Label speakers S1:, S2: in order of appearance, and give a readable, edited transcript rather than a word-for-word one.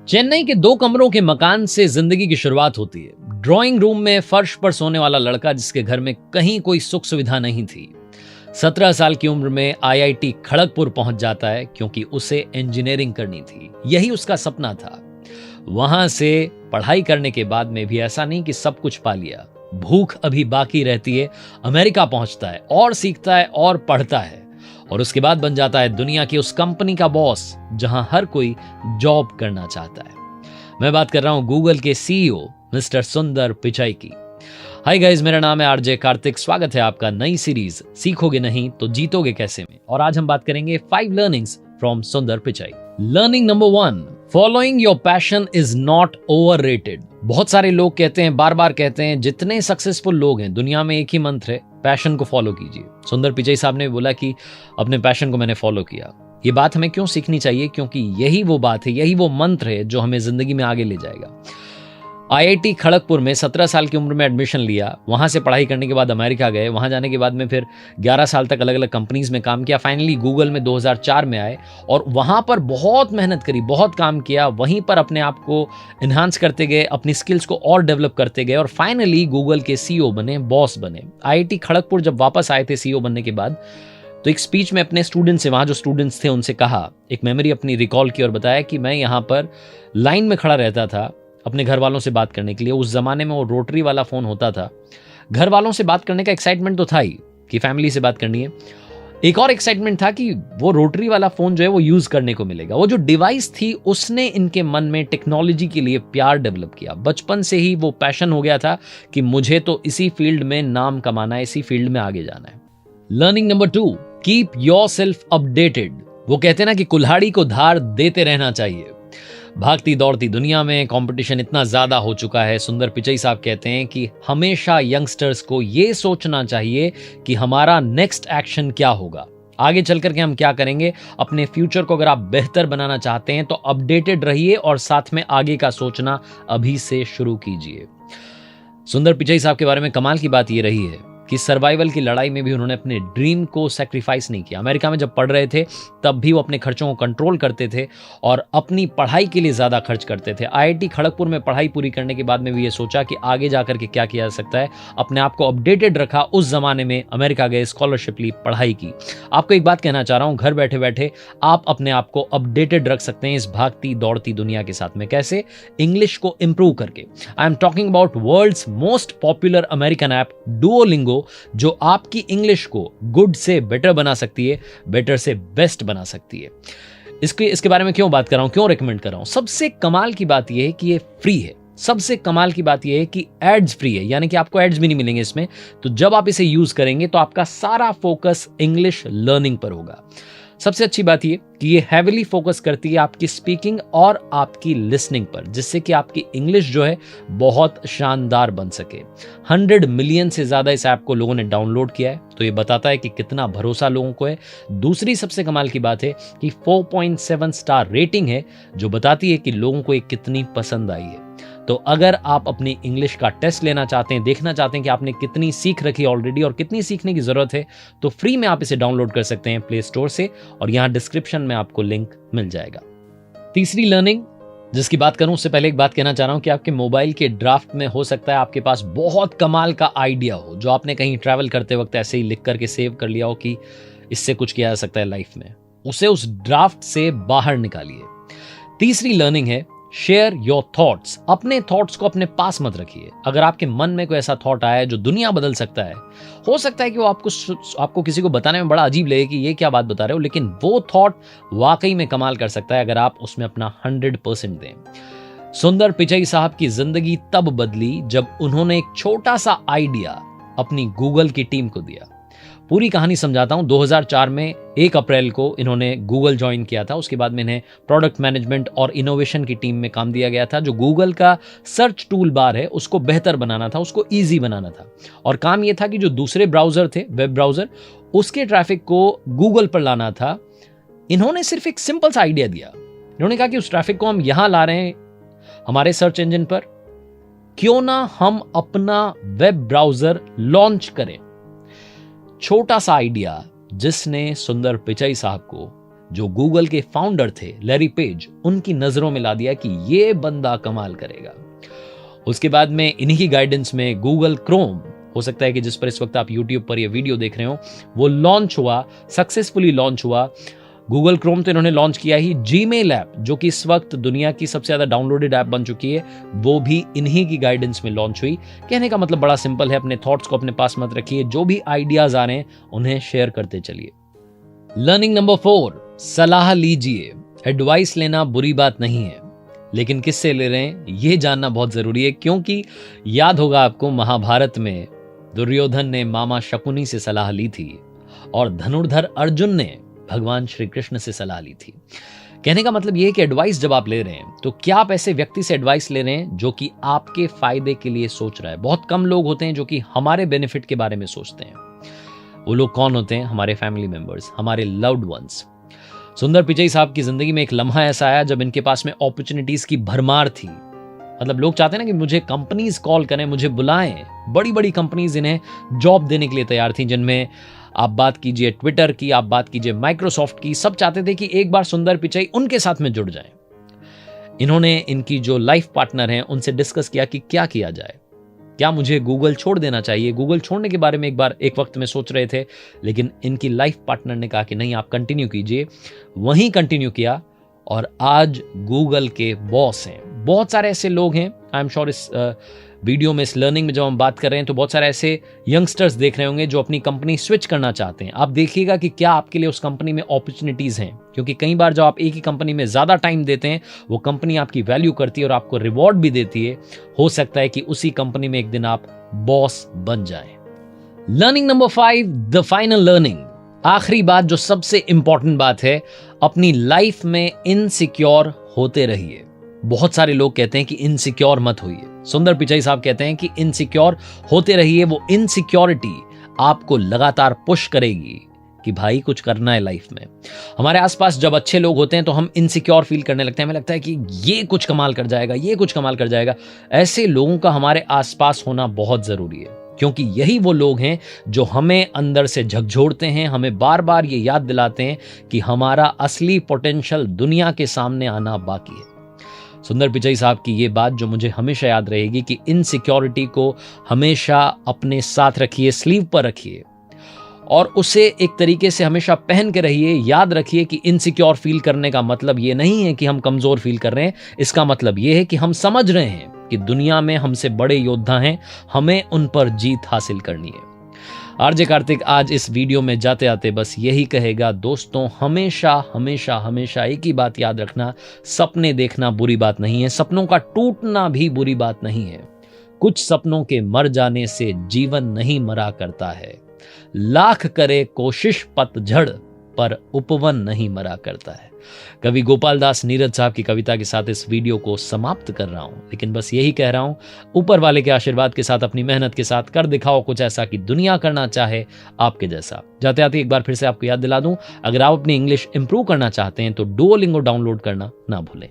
S1: चेन्नई के 2 कमरों के मकान से जिंदगी की शुरुआत होती है। ड्राइंग रूम में फर्श पर सोने वाला लड़का जिसके घर में कहीं कोई सुख सुविधा नहीं थी, 17 साल की उम्र में आईआईटी खड़गपुर पहुंच जाता है क्योंकि उसे इंजीनियरिंग करनी थी। यही उसका सपना था। वहां से पढ़ाई करने के बाद में भी ऐसा नहीं कि सब कुछ पा लिया, भूख अभी बाकी रहती है। अमेरिका पहुंचता है और सीखता है और पढ़ता है और उसके बाद बन जाता है दुनिया की उस कंपनी का बॉस जहां हर कोई जॉब करना चाहता है। मैं बात कर रहा हूं गूगल के सीईओ मिस्टर सुंदर पिचाई की। हाय गाइस, मेरा नाम है आरजे कार्तिक। स्वागत है आपका नई सीरीज सीखोगे नहीं तो जीतोगे कैसे में। और आज हम बात करेंगे 5 लर्निंग्स फ्रॉम सुंदर Pichai. Learning number 1, following your passion is not overrated. बहुत सारे लोग कहते हैं, बार बार कहते हैं, जितने सक्सेसफुल लोग हैं दुनिया में एक ही मंत्र है, पैशन को फॉलो कीजिए। सुंदर पिचाई साहब ने बोला कि अपने पैशन को मैंने फॉलो किया। ये बात हमें क्यों सीखनी चाहिए? क्योंकि यही वो बात है, यही वो मंत्र है जो हमें जिंदगी में आगे ले जाएगा। आईआईटी खड़गपुर में 17 साल की उम्र में एडमिशन लिया। वहां से पढ़ाई करने के बाद अमेरिका गए। वहां जाने के बाद में फिर 11 साल तक अलग अलग कंपनीज में काम किया। फाइनली गूगल में 2004 में आए और वहां पर बहुत मेहनत करी, बहुत काम किया। वहीं पर अपने आप को इन्हांस करते गए, अपनी स्किल्स को और डेवलप करते गए और फाइनली गूगल के सीईओ बने, बॉस बने। आईआईटी खड़गपुर जब वापस आए थे सीईओ बनने के बाद, तो एक स्पीच में अपने स्टूडेंट्स से, वहां जो स्टूडेंट्स थे उनसे कहा, एक मेमोरी अपनी रिकॉल की और बताया कि मैं यहाँ पर लाइन में खड़ा रहता था अपने घर वालों से बात करने के लिए। उस जमाने में वो रोटरी वाला फोन होता था। घर वालों से बात करने का एक्साइटमेंट तो था ही कि फैमिली से बात करनी है। एक और एक्साइटमेंट था कि वो रोटरी वाला फोन जो है वो यूज करने को मिलेगा। वो जो डिवाइस थी उसने इनके मन में टेक्नोलॉजी के लिए प्यार डेवलप किया। बचपन से ही वो पैशन हो गया था कि मुझे तो इसी फील्ड में नाम कमाना है, इसी फील्ड में आगे जाना है। Learning number 2, keep yourself updated. वो कहते हैं ना कि कुल्हाड़ी को धार देते रहना चाहिए। भागती दौड़ती दुनिया में कंपटीशन इतना ज्यादा हो चुका है। सुंदर पिचाई साहब कहते हैं कि हमेशा यंगस्टर्स को यह सोचना चाहिए कि हमारा नेक्स्ट एक्शन क्या होगा, आगे चल करके हम क्या करेंगे। अपने फ्यूचर को अगर आप बेहतर बनाना चाहते हैं तो अपडेटेड रहिए और साथ में आगे का सोचना अभी से शुरू कीजिए। सुंदर पिचाई साहब के बारे में कमाल की बात यह रही है कि सर्वाइवल की लड़ाई में भी उन्होंने अपने ड्रीम को सैक्रिफाइस नहीं किया। अमेरिका में जब पढ़ रहे थे तब भी वो अपने खर्चों को कंट्रोल करते थे और अपनी पढ़ाई के लिए ज्यादा खर्च करते थे। आईआईटी खड़गपुर में पढ़ाई पूरी करने के बाद में भी ये सोचा कि आगे जाकर के क्या किया जा सकता है। अपने आप को अपडेटेड रखा। उस जमाने में अमेरिका गए, स्कॉलरशिप ली, पढ़ाई की। आपको एक बात कहना चाह रहा हूं, घर बैठे बैठे आप अपने आप को अपडेटेड रख सकते हैं इस भागती दौड़ती दुनिया के साथ में। कैसे? इंग्लिश को इंप्रूव करके। I am talking about world's most popular American app Duolingo, जो आपकी इंग्लिश को गुड से बेटर बना सकती है, बेटर से बेस्ट बना सकती है। इसके बारे में क्यों बात कर रहा हूं, क्यों रेकमेंड कर रहा हूं? सबसे कमाल की बात यह है कि ये फ्री है। सबसे कमाल की बात यह है कि एड्स फ्री है, यानी कि आपको एड्स भी नहीं मिलेंगे इसमें। तो जब आप इसे यूज करेंगे तो आपका सारा फोकस इंग्लिश लर्निंग पर होगा। सबसे अच्छी बात यह कि ये हैविली फोकस करती है आपकी स्पीकिंग और आपकी लिसनिंग पर, जिससे कि आपकी इंग्लिश जो है बहुत शानदार बन सके। 100 मिलियन से ज्यादा इस ऐप को लोगों ने डाउनलोड किया है, तो ये बताता है कि कितना भरोसा लोगों को है। दूसरी सबसे कमाल की बात है कि 4.7 स्टार रेटिंग है, जो बताती है कि लोगों को ये कितनी पसंद आई है। तो अगर आप अपनी इंग्लिश का टेस्ट लेना चाहते हैं, देखना चाहते हैं कि आपने कितनी सीख रखी ऑलरेडी और कितनी सीखने की जरूरत है, तो फ्री में आप इसे डाउनलोड कर सकते हैं प्ले स्टोर से और यहां डिस्क्रिप्शन में आपको लिंक मिल जाएगा। तीसरी लर्निंग जिसकी बात करूं, उससे पहले एक बात कहना चाह रहा हूं कि आपके मोबाइल के ड्राफ्ट में हो सकता है आपके पास बहुत कमाल का आइडिया हो, जो आपने कहीं ट्रैवल करते वक्त ऐसे ही लिख करके सेव कर लिया हो कि इससे कुछ किया जा सकता है लाइफ में। उसे उस ड्राफ्ट से बाहर निकालिए। तीसरी लर्निंग है शेयर योर थॉट्स। अपने थॉट्स को अपने पास मत रखिए। अगर आपके मन में कोई ऐसा थॉट आया है जो दुनिया बदल सकता है, हो सकता है कि वो आपको किसी को बताने में बड़ा अजीब लगे कि ये क्या बात बता रहे हो, लेकिन वो थॉट वाकई में कमाल कर सकता है अगर आप उसमें अपना 100% दें। सुंदर पिचाई साहब की जिंदगी तब बदली जब उन्होंने एक छोटा सा आइडिया अपनी गूगल की टीम को दिया। पूरी कहानी समझाता हूं। 2004 में 1 अप्रैल को इन्होंने गूगल ज्वाइन किया था। उसके बाद में इन्हें प्रोडक्ट मैनेजमेंट और इनोवेशन की टीम में काम दिया गया था। जो गूगल का सर्च टूल बार है उसको बेहतर बनाना था, उसको ईजी बनाना था। और काम यह था कि जो दूसरे ब्राउजर थे, वेब ब्राउजर, उसके ट्रैफिक को गूगल पर लाना था। इन्होंने सिर्फ एक सिंपल सा आइडिया दिया। इन्होंने कहा कि उस ट्रैफिक को हम यहां ला रहे हैं हमारे सर्च इंजन पर, क्यों ना हम अपना वेब ब्राउजर लॉन्च करें। छोटा सा आइडिया जिसने सुंदर पिचाई साहब को जो गूगल के फाउंडर थे लैरी पेज, उनकी नजरों में ला दिया कि ये बंदा कमाल करेगा। उसके बाद में इन्हीं की गाइडेंस में गूगल क्रोम, हो सकता है कि जिस पर इस वक्त आप यूट्यूब पर ये वीडियो देख रहे हो, वो लॉन्च हुआ, सक्सेसफुली लॉन्च हुआ। गूगल क्रोम तो इन्होंने लॉन्च किया ही, जीमेल ऐप जो कि इस वक्त दुनिया की सबसे ज्यादा डाउनलोडेड ऐप बन चुकी है, वो भी इन्हीं की गाइडेंस में लॉन्च हुई। कहने का मतलब बड़ा सिंपल है, अपने थॉट्स को अपने पास मत रखिए, जो भी आइडियाज आ रहे हैं उन्हें शेयर करते चलिए। लर्निंग नंबर 4, सलाह लीजिए। एडवाइस लेना बुरी बात नहीं है, लेकिन किससे ले रहे हैं ये जानना बहुत जरूरी है, क्योंकि याद होगा आपको महाभारत में दुर्योधन ने मामा शकुनी से सलाह ली थी और धनुर्धर अर्जुन ने भगवान श्री कृष्ण से सलाह ली थी। कहने का मतलब यह है कि एडवाइस जब आप ले रहे हैं तो क्या आप ऐसे व्यक्ति से एडवाइस ले रहे हैं जो कि आपके फायदे के लिए सोच रहा है। बहुत कम लोग होते हैं जो कि हमारे बेनिफिट के बारे में सोचते हैं। वो लोग कौन होते हैं? हमारे फैमिली मेंबर्स, हमारे लव्ड वंस। सुंदर पिचई साहब की जिंदगी में एक लम्हा ऐसा आया जब इनके पास में अपॉर्चुनिटीज की भरमार थी। मतलब लोग चाहते हैं ना कि मुझे कंपनीज कॉल करें, मुझे बुलाएं। बड़ी बड़ी कंपनीज इन्हें जॉब देने के लिए तैयार थी, जिनमें आप बात कीजिए ट्विटर की, आप बात कीजिए माइक्रोसॉफ्ट की। सब चाहते थे कि एक बार सुंदर पिचई उनके साथ में जुड़ जाएं। इन्होंने इनकी जो लाइफ पार्टनर हैं उनसे डिस्कस किया कि क्या किया जाए, क्या मुझे गूगल छोड़ देना चाहिए। गूगल छोड़ने के बारे में एक वक्त में सोच रहे थे, लेकिन इनकी लाइफ पार्टनर ने कहा कि नहीं, आप कंटिन्यू कीजिए। वहीं कंटिन्यू किया और आज गूगल के बॉस हैं। बहुत सारे ऐसे लोग हैं, आई एम श्योर इस वीडियो में, इस लर्निंग में जब हम बात कर रहे हैं तो बहुत सारे ऐसे यंगस्टर्स देख रहे होंगे जो अपनी कंपनी स्विच करना चाहते हैं। आप देखिएगा कि क्या आपके लिए उस कंपनी में अपॉर्चुनिटीज हैं, क्योंकि कई बार जब आप एक ही कंपनी में ज्यादा टाइम देते हैं, वो कंपनी आपकी वैल्यू करती है और आपको रिवॉर्ड भी देती है। हो सकता है कि उसी कंपनी में एक दिन आप बॉस बन जाएं। Learning number 5, the final learning. आखिरी बात जो सबसे इंपॉर्टेंट बात है, अपनी लाइफ में इनसिक्योर होते रहिए। बहुत सारे लोग कहते हैं कि इनसिक्योर मत होइए। सुंदर पिचाई साहब कहते हैं कि इनसिक्योर होते रहिए। वो इनसिक्योरिटी आपको लगातार पुश करेगी कि भाई कुछ करना है लाइफ में। हमारे आसपास जब अच्छे लोग होते हैं तो हम इनसिक्योर फील करने लगते हैं। हमें लगता है कि ये कुछ कमाल कर जाएगा, ये कुछ कमाल कर जाएगा। ऐसे लोगों का हमारे आसपास होना बहुत जरूरी है, क्योंकि यही वो लोग हैं जो हमें अंदर से झकझोरते हैं, हमें बार बार ये याद दिलाते हैं कि हमारा असली पोटेंशियल दुनिया के सामने आना बाकी है। सुंदर पिचई साहब की ये बात जो मुझे हमेशा याद रहेगी कि इनसिक्योरिटी को हमेशा अपने साथ रखिए, स्लीव पर रखिए और उसे एक तरीके से हमेशा पहन के रहिए। याद रखिए कि इनसिक्योर फील करने का मतलब ये नहीं है कि हम कमजोर फील कर रहे हैं। इसका मतलब ये है कि हम समझ रहे हैं कि दुनिया में हमसे बड़े योद्धा हैं, हमें उन पर जीत हासिल करनी है। आरजे कार्तिक आज इस वीडियो में जाते आते बस यही कहेगा, दोस्तों हमेशा हमेशा हमेशा एक ही बात याद रखना, सपने देखना बुरी बात नहीं है, सपनों का टूटना भी बुरी बात नहीं है। कुछ सपनों के मर जाने से जीवन नहीं मरा करता है। लाख करे कोशिश पतझड़ पर उपवन नहीं मरा करता है। कवि गोपाल दास नीरज साहब की कविता के साथ इस वीडियो को समाप्त कर रहा हूं, लेकिन बस यही कह रहा हूं, ऊपर वाले के आशीर्वाद के साथ, अपनी मेहनत के साथ कर दिखाओ कुछ ऐसा कि दुनिया करना चाहे आपके जैसा। जाते आते एक बार फिर से आपको याद दिला दूं, अगर आप अपनी इंग्लिश इंप्रूव करना चाहते हैं तो डुओलिंगो डाउनलोड करना ना भूलें।